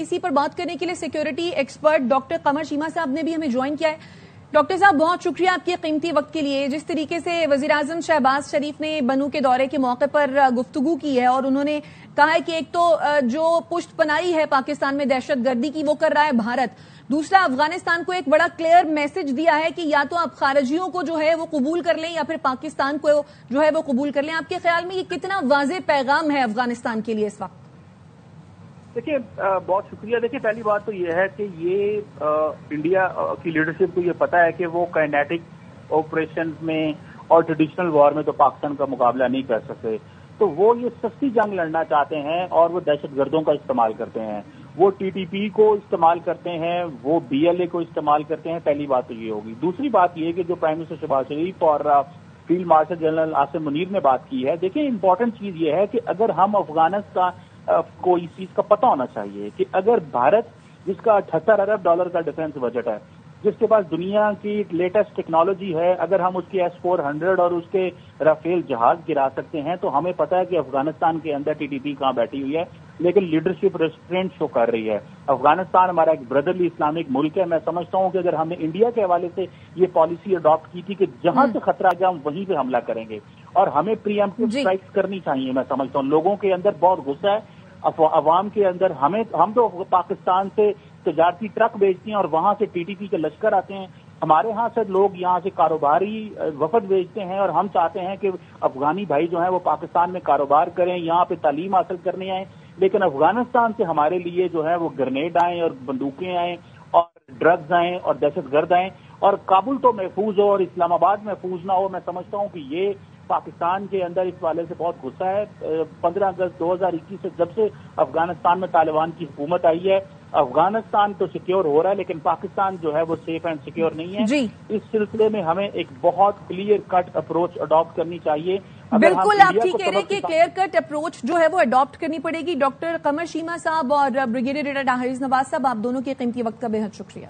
اسی پر بات کرنے کے لیے سیکیورٹی ایکسپرٹ ڈاکٹر قمر شیما صاحب نے بھی ہمیں جوائن کیا ہے۔ ڈاکٹر صاحب بہت شکریہ آپ کے قیمتی وقت کے لیے۔ جس طریقے سے وزیراعظم شہباز شریف نے بنو کے دورے کے موقع پر گفتگو کی ہے اور انہوں نے کہا ہے کہ ایک تو جو پشت پناہی ہے پاکستان میں دہشت گردی کی وہ کر رہا ہے بھارت، دوسرا افغانستان کو ایک بڑا کلیئر میسج دیا ہے کہ یا تو آپ خارجیوں کو جو ہے وہ قبول کر لیں یا پھر پاکستان کو جو ہے وہ قبول کر لیں۔ آپ کے خیال میں یہ کتنا واضح پیغام ہے افغانستان کے لیے اس وقت؟ دیکھیے بہت شکریہ۔ دیکھیے پہلی بات تو یہ ہے کہ یہ انڈیا کی لیڈرشپ کو یہ پتا ہے کہ وہ کائنیٹک آپریشن میں اور ٹریڈیشنل وار میں تو پاکستان کا مقابلہ نہیں کر سکتے، تو وہ یہ سستی جنگ لڑنا چاہتے ہیں اور وہ دہشت گردوں کا استعمال کرتے ہیں، وہ ٹی ٹی پی کو استعمال کرتے ہیں، وہ بی ایل اے کو استعمال کرتے ہیں۔ پہلی بات تو یہ ہوگی۔ دوسری بات یہ کہ جو پرائم منسٹر شہباز شریف اور field marshal general Asim Munir نے بات کی ہے، دیکھیں امپورٹنٹ چیز یہ ہے کہ اگر ہم افغانستان کو اس چیز کا پتہ ہونا چاہیے کہ اگر بھارت جس کا $78 ارب کا ڈیفنس بجٹ ہے، جس کے پاس دنیا کی لیٹسٹ ٹیکنالوجی ہے، اگر ہم اس کے S-400 اور اس کے رافیل جہاز گرا سکتے ہیں تو ہمیں پتا ہے کہ افغانستان کے اندر ٹی ٹی پی کہاں بیٹھی ہوئی ہے، لیکن لیڈرشپ ریسٹرینٹ شو کر رہی ہے۔ افغانستان ہمارا ایک بردرلی اسلامک ملک ہے۔ میں سمجھتا ہوں کہ اگر ہم نے انڈیا کے حوالے سے یہ پالیسی اڈاپٹ کی تھی کہ جہاں سے خطرہ ہے ہم وہیں پہ حملہ کریں گے اور ہمیں پری ایمپٹیو اسٹرائکس کرنی چاہیے۔ میں سمجھتا ہوں لوگوں کے اندر بہت غصہ ہے، عوام کے اندر، ہم تو پاکستان سے تجارتی ٹرک بیچتے ہیں اور وہاں سے ٹی ٹی پی کے لشکر آتے ہیں، ہمارے ہاں سے لوگ یہاں سے کاروباری وفد بھیجتے ہیں اور ہم چاہتے ہیں کہ افغانی بھائی جو ہیں وہ پاکستان میں کاروبار کریں، یہاں پہ تعلیم حاصل کرنے آئیں، لیکن افغانستان سے ہمارے لیے جو ہے وہ گرنیڈ آئیں اور بندوقیں آئیں اور ڈرگز آئیں اور دہشت گرد آئیں اور کابل تو محفوظ ہو اور اسلام آباد محفوظ نہ ہو۔ میں سمجھتا ہوں کہ یہ پاکستان کے اندر اس والے سے بہت غصہ ہے۔ 15 اگست 2021 سے جب سے افغانستان میں طالبان کی حکومت آئی ہے، افغانستان تو سیکیور ہو رہا ہے لیکن پاکستان جو ہے وہ سیف اینڈ سیکیور نہیں ہے۔ اس سلسلے میں ہمیں ایک بہت کلیئر کٹ اپروچ اڈاپٹ کرنی چاہیے۔ بالکل آپ ٹھیک کہہ رہے ہیں کہ کلیئر کٹ اپروچ جو ہے وہ اڈاپٹ کرنی پڑے گی۔ ڈاکٹر قمر شیما صاحب اور بریگیڈیئر ریٹائرڈ حارث نواز صاحب، آپ دونوں کے قیمتی وقت کا بے حد شکریہ۔